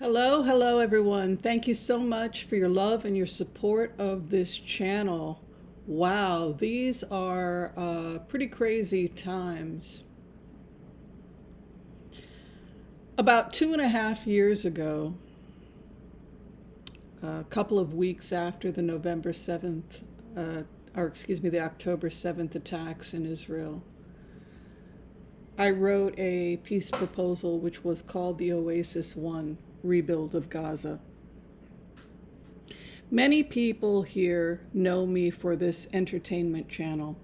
Hello everyone. Thank you so much for your love and your support of this channel. Wow, these are pretty crazy times. About 2.5 years ago, a couple of weeks after the November 7th, the October 7th attacks in Israel, I wrote a peace proposal which was called the Oasis One, Rebuild of Gaza. Many people here know me for this entertainment channel.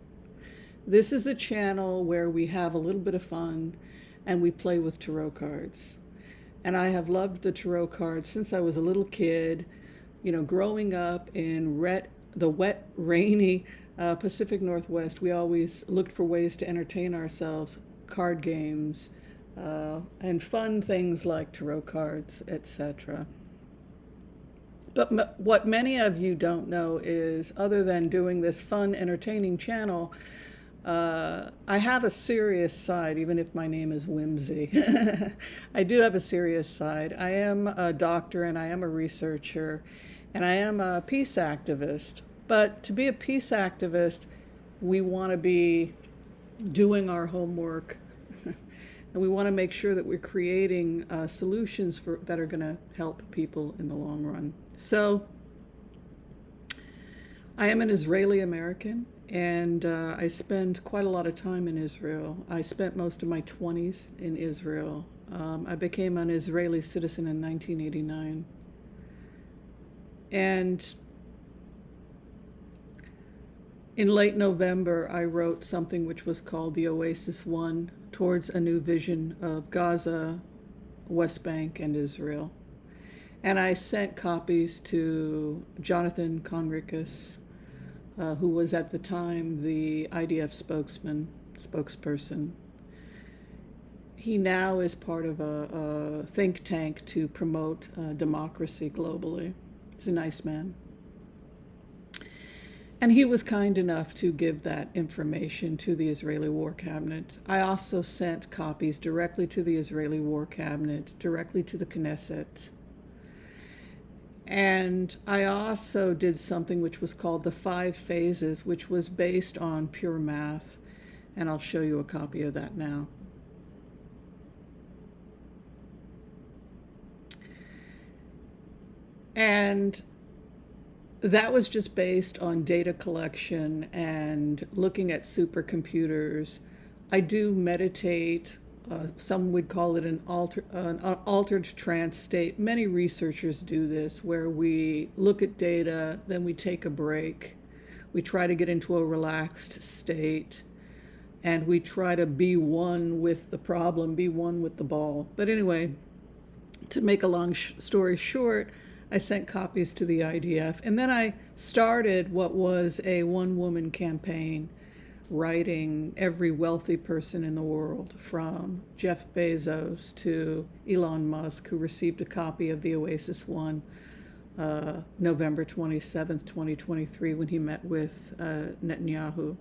This is a channel where we have a little bit of fun and we play with tarot cards. And I have loved the tarot cards since I was a little kid, growing up in the wet, rainy Pacific Northwest. We always looked for ways to entertain ourselves, card games, and fun things like tarot cards, etc. But what many of you don't know is, other than doing this fun, entertaining channel, I have a serious side, even if my name is Whimsy. I do have a serious side. I am a doctor and I am a researcher and I am a peace activist. But to be a peace activist, we want to be doing our homework and we want to make sure that we're creating solutions that are going to help people in the long run. So I am an Israeli American, and I spend quite a lot of time in Israel. I spent most of my 20s in Israel. I became an Israeli citizen in 1989. And in late November, I wrote something which was called the Oasis One, Towards a New Vision of Gaza, West Bank, and Israel. And I sent copies to Jonathan Conricus, who was at the time the IDF spokesperson. He now is part of a think tank to promote democracy globally. He's a nice man. And he was kind enough to give that information to the Israeli War Cabinet. I also sent copies directly to the Israeli War Cabinet, directly to the Knesset. And I also did something which was called the 5 Phases, which was based on pure math. And I'll show you a copy of that now. And that was just based on data collection and looking at supercomputers. I do meditate. Some would call it an altered trance state. Many researchers do this, where we look at data, then we take a break. We try to get into a relaxed state, and we try to be one with the problem, be one with the ball. But anyway, to make a long story short, I sent copies to the IDF, and then I started what was a one-woman campaign, writing every wealthy person in the world, from Jeff Bezos to Elon Musk, who received a copy of the Oasis One November 27th, 2023, when he met with Netanyahu.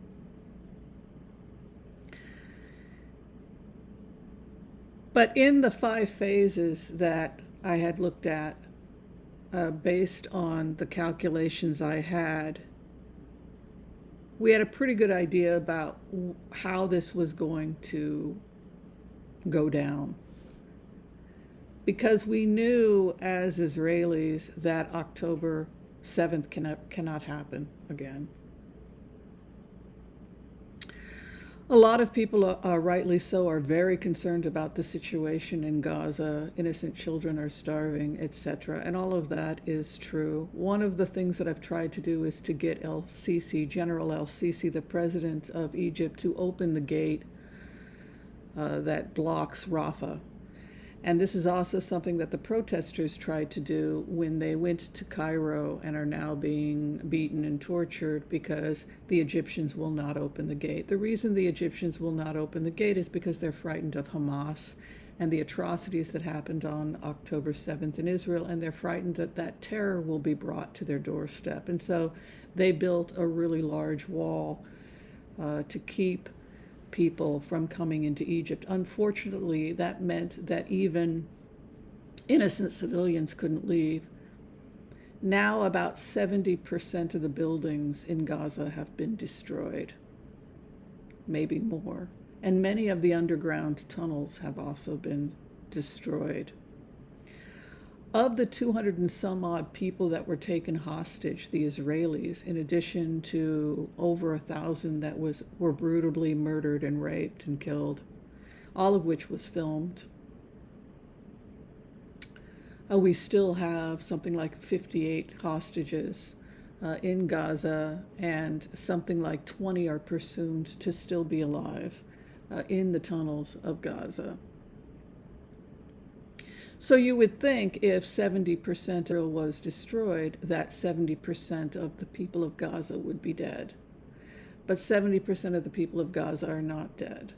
But in the 5 phases that I had looked at, based on the calculations I had, we had a pretty good idea about how this was going to go down. Because we knew as Israelis that October 7th cannot happen again. A lot of people, rightly so, are very concerned about the situation in Gaza. Innocent children are starving, etc. And all of that is true. One of the things that I've tried to do is to get General el-Sisi, the president of Egypt, to open the gate that blocks Rafah. And this is also something that the protesters tried to do when they went to Cairo and are now being beaten and tortured because the Egyptians will not open the gate. The reason the Egyptians will not open the gate is because they're frightened of Hamas and the atrocities that happened on October 7th in Israel, and they're frightened that that terror will be brought to their doorstep. And so they built a really large wall to keep people from coming into Egypt. Unfortunately, that meant that even Innocent civilians couldn't leave. Now about 70% of the buildings in Gaza have been destroyed, maybe more. And many of the underground tunnels have also been destroyed. Of the 200 and some odd people that were taken hostage, the Israelis, in addition to over 1,000 that were brutally murdered and raped and killed, all of which was filmed, we still have something like 58 hostages in Gaza, and something like 20 are presumed to still be alive in the tunnels of Gaza. So you would think if 70% was destroyed, that 70% of the people of Gaza would be dead. But 70% of the people of Gaza are not dead.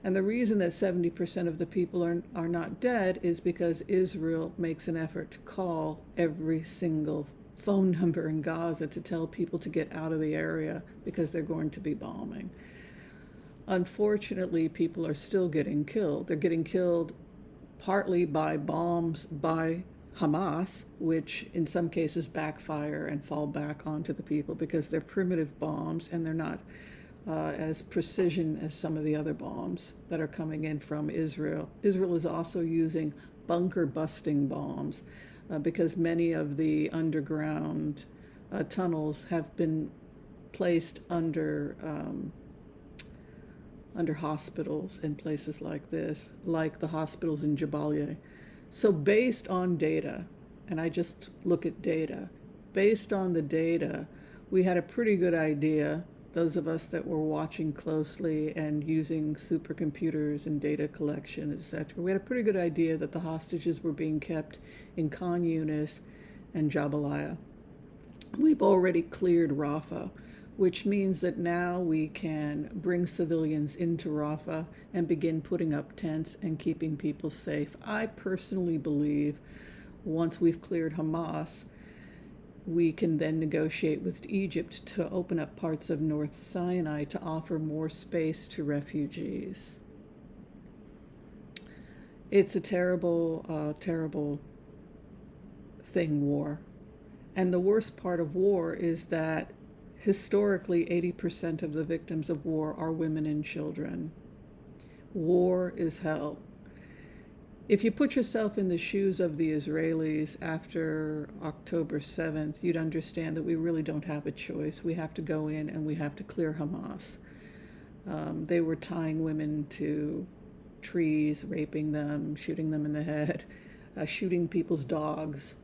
And the reason that 70% of the people are not dead is because Israel makes an effort to call every single phone number in Gaza to tell people to get out of the area because they're going to be bombing. Unfortunately, people are still getting killed. They're getting killed partly by bombs by Hamas, which in some cases backfire and fall back onto the people because they're primitive bombs and they're not as precision as some of the other bombs that are coming in from Israel. Israel is also using bunker busting bombs because many of the underground tunnels have been placed under hospitals and places like this, like the hospitals in Jabalia. So based on data, and I just look at data, based on the data, we had a pretty good idea, those of us that were watching closely and using supercomputers and data collection, etc. We had a pretty good idea that the hostages were being kept in Khan Yunis and Jabalia. We've already cleared Rafah, which means that now we can bring civilians into Rafah and begin putting up tents and keeping people safe. I personally believe once we've cleared Hamas, we can then negotiate with Egypt to open up parts of North Sinai to offer more space to refugees. It's a terrible, terrible thing, war. And the worst part of war is that historically 80% of the victims of war are women and children. War is hell. If you put yourself in the shoes of the Israelis after October 7th, you'd understand that we really don't have a choice. We have to go in and we have to clear Hamas. They were tying women to trees, raping them, shooting them in the head, shooting people's dogs.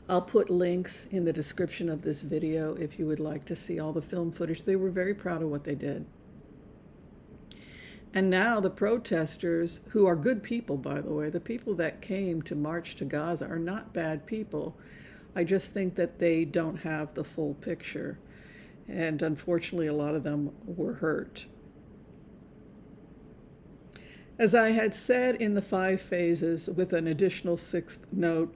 I'll put links in the description of this video if you would like to see all the film footage. They were very proud of what they did. And now the protesters, who are good people, by the way, the people that came to march to Gaza are not bad people. I just think that they don't have the full picture. And unfortunately, a lot of them were hurt. As I had said in the 5 phases, with an additional 6th note,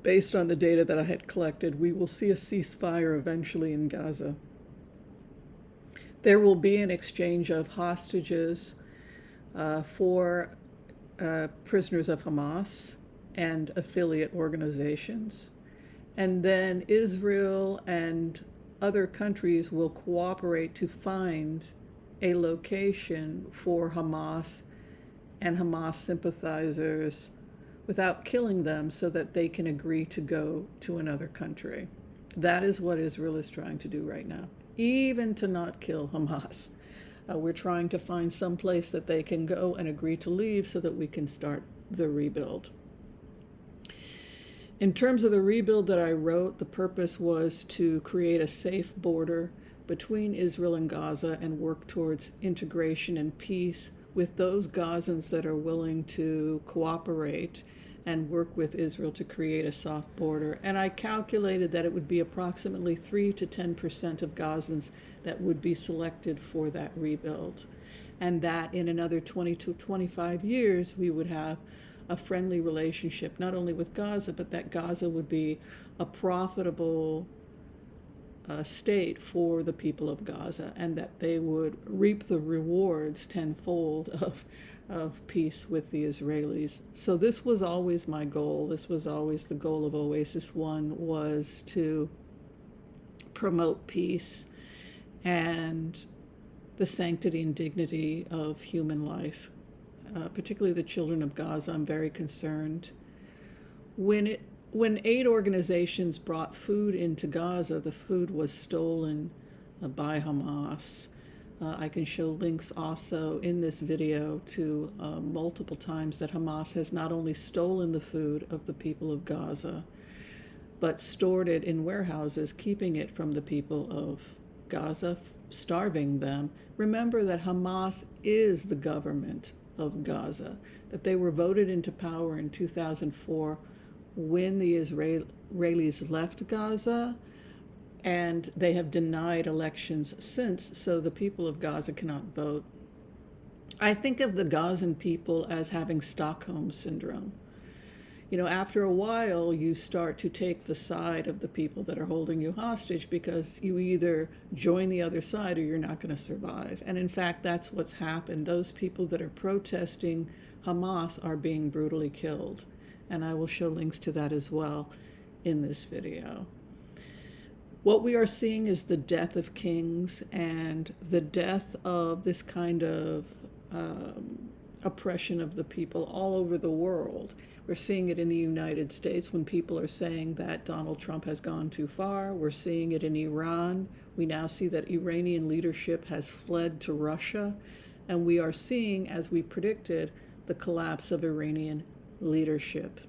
based on the data that I had collected, we will see a ceasefire eventually in Gaza. There will be an exchange of hostages for prisoners of Hamas and affiliate organizations. And then Israel and other countries will cooperate to find a location for Hamas and Hamas sympathizers without killing them so that they can agree to go to another country. That is what Israel is trying to do right now, even to not kill Hamas. We're trying to find some place that they can go and agree to leave so that we can start the rebuild. In terms of the rebuild that I wrote, the purpose was to create a safe border between Israel and Gaza and work towards integration and peace with those Gazans that are willing to cooperate and work with Israel to create a soft border. And I calculated that it would be approximately 3 to 10% of Gazans that would be selected for that rebuild. And that in another 20 to 25 years, we would have a friendly relationship, not only with Gaza, but that Gaza would be a profitable state for the people of Gaza, and that they would reap the rewards tenfold of of peace with the Israelis. So this was always my goal. This was always the goal of Oasis One, was to promote peace and the sanctity and dignity of human life, particularly the children of Gaza. I'm very concerned. When aid organizations brought food into Gaza, the food was stolen by Hamas. I can show links also in this video to multiple times that Hamas has not only stolen the food of the people of Gaza, but stored it in warehouses, keeping it from the people of Gaza, starving them. Remember that Hamas is the government of Gaza, that they were voted into power in 2004 when the Israelis left Gaza, and they have denied elections since, so the people of Gaza cannot vote. I think of the Gazan people as having Stockholm syndrome. You know, after a while, you start to take the side of the people that are holding you hostage, because you either join the other side or you're not going to survive. And in fact, that's what's happened. Those people that are protesting Hamas are being brutally killed. And I will show links to that as well in this video. What we are seeing is the death of kings and the death of this kind of oppression of the people all over the world. We're seeing it in the United States when people are saying that Donald Trump has gone too far. We're seeing it in Iran. We now see that Iranian leadership has fled to Russia. And we are seeing, as we predicted, the collapse of Iranian leadership.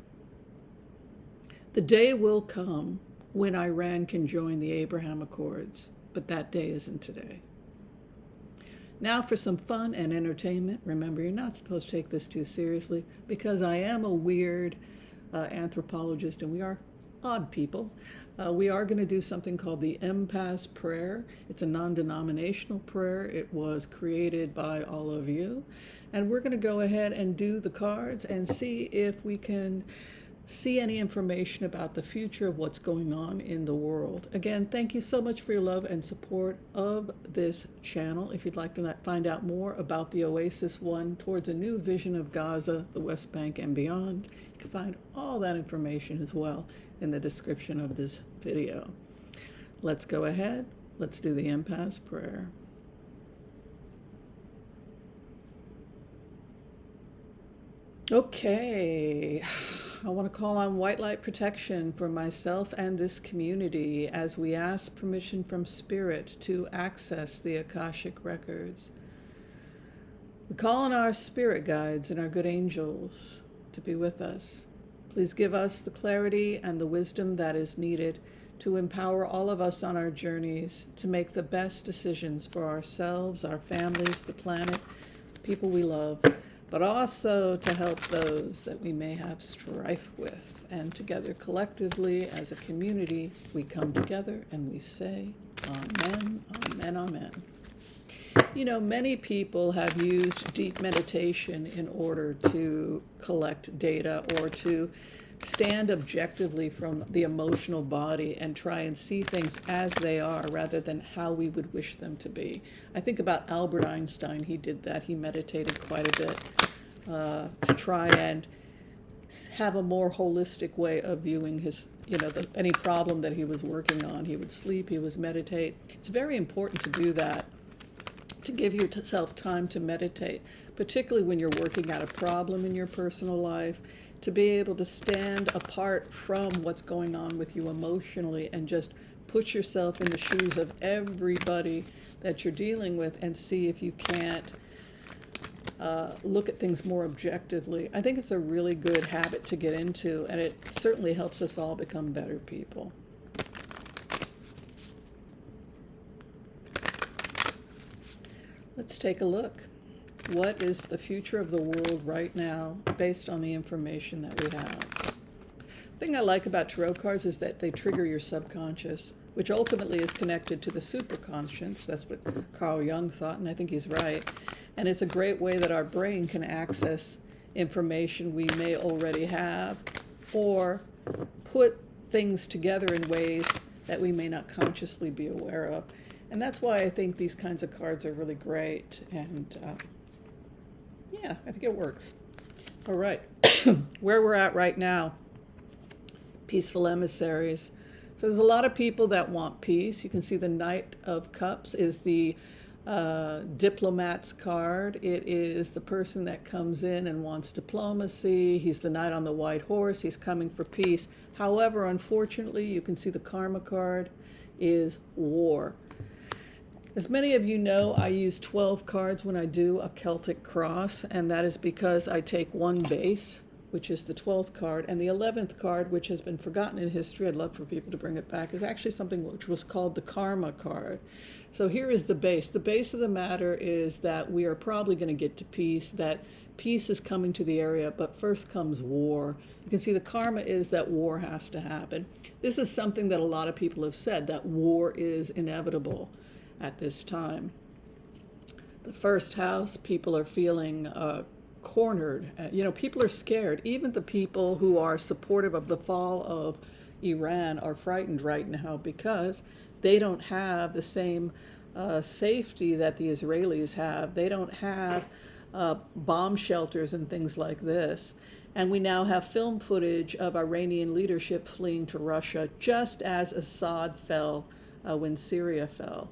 The day will come when Iran can join the Abraham Accords, but that day isn't today. Now for some fun and entertainment. Remember, you're not supposed to take this too seriously, because I am a weird anthropologist and we are odd people. We are going to do something called the Impasse Prayer. It's a non-denominational prayer. It was created by all of you. And we're going to go ahead and do the cards and see if we can see any information about the future of what's going on in the world. Again, thank you so much for your love and support of this channel. If you'd like to find out more about the Oasis One towards a new vision of Gaza, the West Bank, and beyond, you can find all that information as well in the description of this video. Let's go ahead. Let's do the Impasse Prayer. Okay. I want to call on white light protection for myself and this community as we ask permission from Spirit to access the Akashic records. We call on our spirit guides and our good angels to be with us. Please give us the clarity and the wisdom that is needed to empower all of us on our journeys to make the best decisions for ourselves, our families, the planet, the people we love, but also to help those that we may have strife with. And together, collectively, as a community, we come together and we say, Amen, Amen, Amen. You know, many people have used deep meditation in order to collect data or to stand objectively from the emotional body and try and see things as they are rather than how we would wish them to be. I think about Albert Einstein. He did that. He meditated quite a bit to try and have a more holistic way of viewing his, any problem that he was working on. He would sleep, he would meditate. It's very important to do that, to give yourself time to meditate, particularly when you're working out a problem in your personal life, to be able to stand apart from what's going on with you emotionally and just put yourself in the shoes of everybody that you're dealing with and see if you can't look at things more objectively. I think it's a really good habit to get into, and it certainly helps us all become better people. Let's take a look. What is the future of the world right now based on the information that we have? The thing I like about tarot cards is that they trigger your subconscious, which ultimately is connected to the superconscious. That's what Carl Jung thought, and I think he's right. And it's a great way that our brain can access information we may already have, or put things together in ways that we may not consciously be aware of. And that's why I think these kinds of cards are really great. And Yeah, I think it works. All right. Where we're at right now, peaceful emissaries. So there's a lot of people that want peace. You can see the Knight of Cups is the diplomat's card. It is the person that comes in and wants diplomacy. He's the knight on the white horse. He's coming for peace. However, unfortunately, you can see the karma card is war. As many of you know, I use 12 cards when I do a Celtic cross, and that is because I take one base, which is the 12th card, and the 11th card, which has been forgotten in history, I'd love for people to bring it back, is actually something which was called the karma card. So here is the base. The base of the matter is that we are probably going to get to peace, that peace is coming to the area, but first comes war. You can see the karma is that war has to happen. This is something that a lot of people have said, that war is inevitable at this time. The first house, people are feeling cornered. People are scared. Even the people who are supportive of the fall of Iran are frightened right now because they don't have the same safety that the Israelis have. They don't have bomb shelters and things like this. And we now have film footage of Iranian leadership fleeing to Russia just as Assad fell when Syria fell.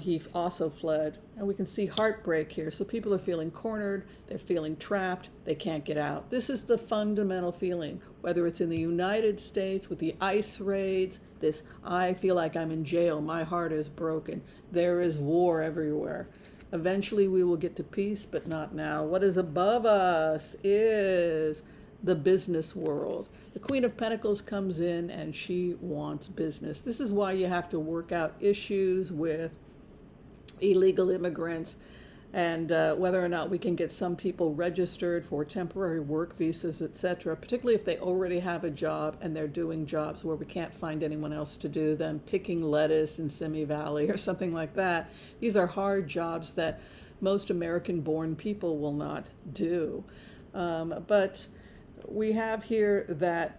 He also fled, and we can see heartbreak here. So people are feeling cornered, they're feeling trapped, they can't get out. This is the fundamental feeling, whether it's in the United States with the ICE raids, this I feel like I'm in jail, my heart is broken. There is war everywhere. Eventually we will get to peace, but not now. What is above us is the business world. The Queen of Pentacles comes in and she wants business. This is why you have to work out issues with illegal immigrants and whether or not we can get some people registered for temporary work visas, etc., particularly if they already have a job and they're doing jobs where we can't find anyone else to do them, picking lettuce in Simi Valley or something like that. These are hard jobs that most American-born people will not do. But we have here that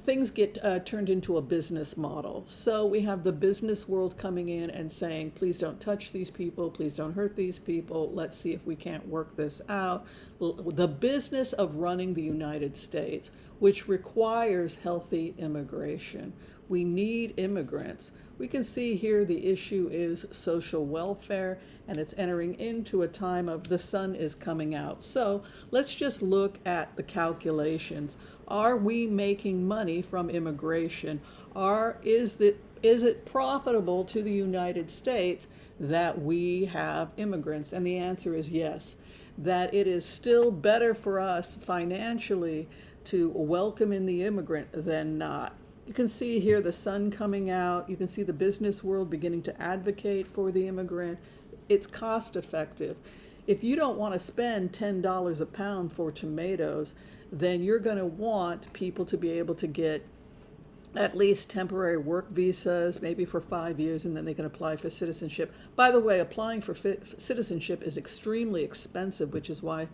things get turned into a business model. So we have the business world coming in and saying, please don't touch these people, please don't hurt these people, let's see if we can't work this out. The business of running the United States, which requires healthy immigration. We need immigrants. We can see here the issue is social welfare, and it's entering into a time of the sun is coming out. So let's just look at the calculations. Are we making money from immigration? Is it profitable to the United States that we have immigrants? And the answer is yes. That it is still better for us financially to welcome in the immigrant than not. You can see here the sun coming out. You can see the business world beginning to advocate for the immigrant. It's cost effective. If you don't want to spend $10 a pound for tomatoes, then you're going to want people to be able to get at least temporary work visas, maybe for 5 years, and then they can apply for citizenship. By the way, applying for citizenship is extremely expensive, which is why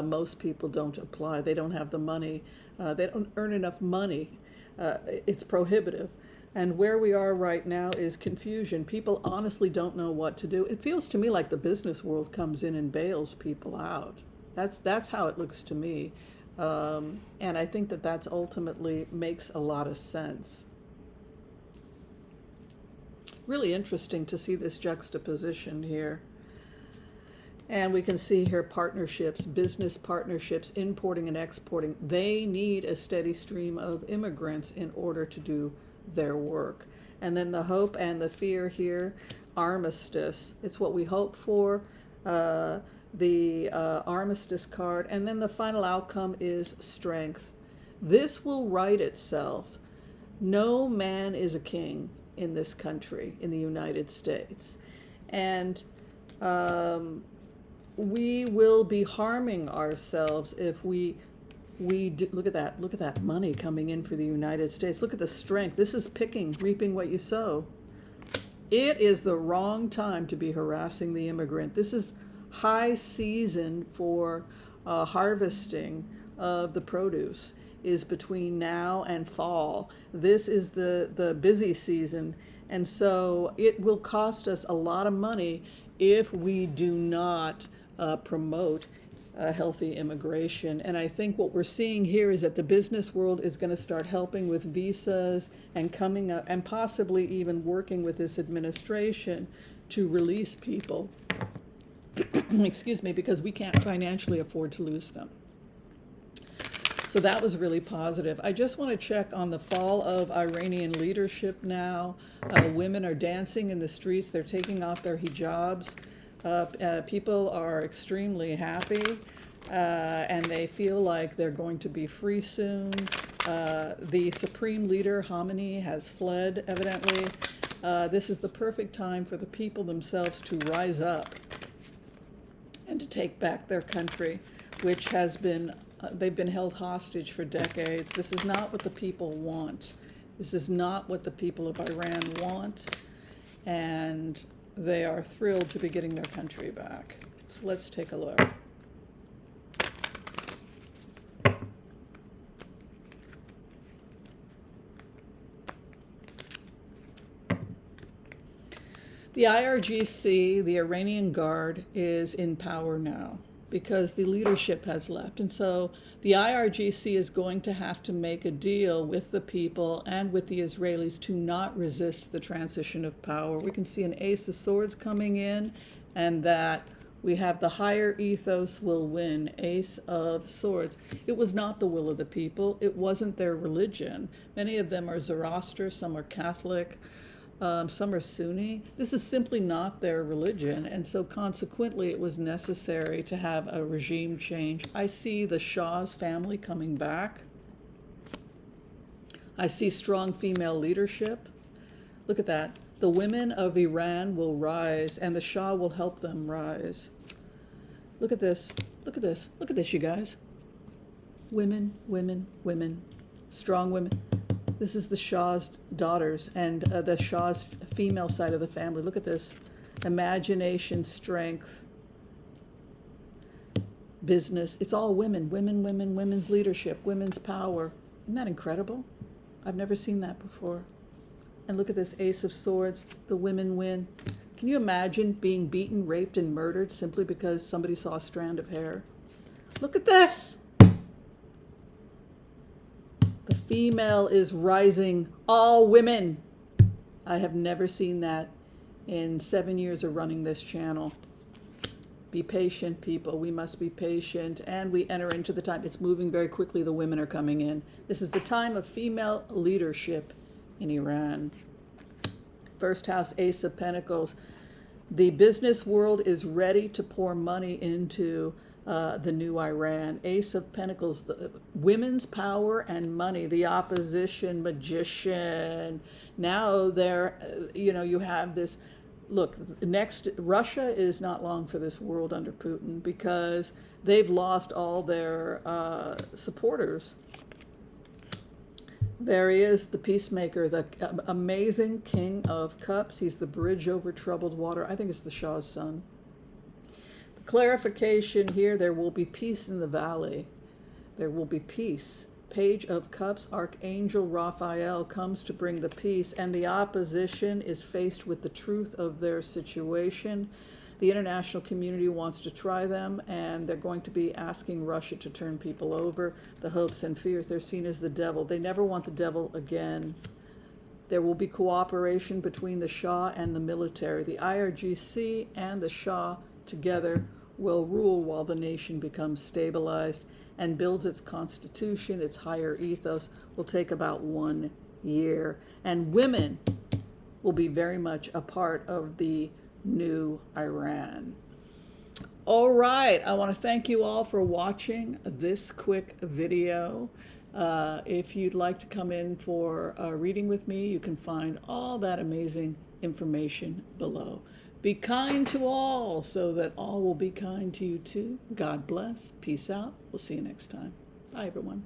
most people don't apply. They don't have the money. They don't earn enough money. It's prohibitive. And where we are right now is confusion. People honestly don't know what to do. It feels to me like the business world comes in and bails people out. That's how it looks to me. And I think that that's ultimately makes a lot of sense. Really interesting to see this juxtaposition here. And we can see here partnerships, business partnerships, importing and exporting. They need a steady stream of immigrants in order to do their work. And then the hope and the fear here, armistice. It's what we hope for, the armistice card. And then the final outcome is strength. This will right itself. No man is a king in this country, in the United States. And we will be harming ourselves if we look at that money coming in for the United States. Look at the strength. This is reaping what you sow. It is the wrong time to be harassing the immigrant. This is high season for harvesting of the produce is between now and fall. This is the busy season, and so it will cost us a lot of money if we do not promote healthy immigration. And I think what we're seeing here is that the business world is going to start helping with visas and coming up and possibly even working with this administration to release people, excuse me, because we can't financially afford to lose them. So that was really positive. I just want to check on the fall of Iranian leadership now. Women are dancing in the streets. They're taking off their hijabs. People are extremely happy, and they feel like they're going to be free soon. The supreme leader, Khamenei, has fled, evidently. This is the perfect time for the people themselves to rise up and to take back their country, which has been, they've been held hostage for decades. This is not what the people want. This is not what the people of Iran want. And they are thrilled to be getting their country back. So let's take a look. The IRGC, the Iranian Guard, is in power now because the leadership has left. And so the IRGC is going to have to make a deal with the people and with the Israelis to not resist the transition of power. We can see an Ace of Swords coming in, and that we have the higher ethos will win, Ace of Swords. It was not the will of the people. It wasn't their religion. Many of them are Zoroaster, some are Catholic. Some are Sunni. This is simply not their religion, and so consequently it was necessary to have a regime change. I see the Shah's family coming back. I see strong female leadership. Look at that. The women of Iran will rise, and the Shah will help them rise. Look at this. Look at this. Look at this, you guys. Women, women, women. Strong women. This is the Shah's daughters and the Shah's female side of the family. Look at this. Imagination, strength, business. It's all women, women, women, women's leadership, women's power. Isn't that incredible? I've never seen that before. And look at this Ace of Swords. The women win. Can you imagine being beaten, raped, and murdered simply because somebody saw a strand of hair? Look at this. The female is rising, all women. I have never seen that in 7 years of running this channel. Be patient, people. We must be patient, and we enter into the time. It's moving very quickly. The women are coming in. This is the time of female leadership in Iran. First house, Ace of Pentacles. The business world is ready to pour money into the new Iran. Ace of Pentacles, the women's power and money, the opposition, magician. Now there, you have this, look, next, Russia is not long for this world under Putin because they've lost all their supporters. There he is, the peacemaker, the amazing King of Cups. He's the bridge over troubled water. I think it's the Shah's son. Clarification here, there will be peace in the valley. There will be peace. Page of Cups, Archangel Raphael comes to bring the peace, and the opposition is faced with the truth of their situation. The international community wants to try them, and they're going to be asking Russia to turn people over. The hopes and fears, they're seen as the devil. They never want the devil again. There will be cooperation between the Shah and the military. The IRGC and the Shah together will rule while the nation becomes stabilized and builds its constitution. Its higher ethos will take about 1 year. And women will be very much a part of the new Iran. All right, I want to thank you all for watching this quick video. If you'd like to come in for a reading with me, you can find all that amazing information below. Be kind to all so that all will be kind to you too. God bless. Peace out. We'll see you next time. Bye, everyone.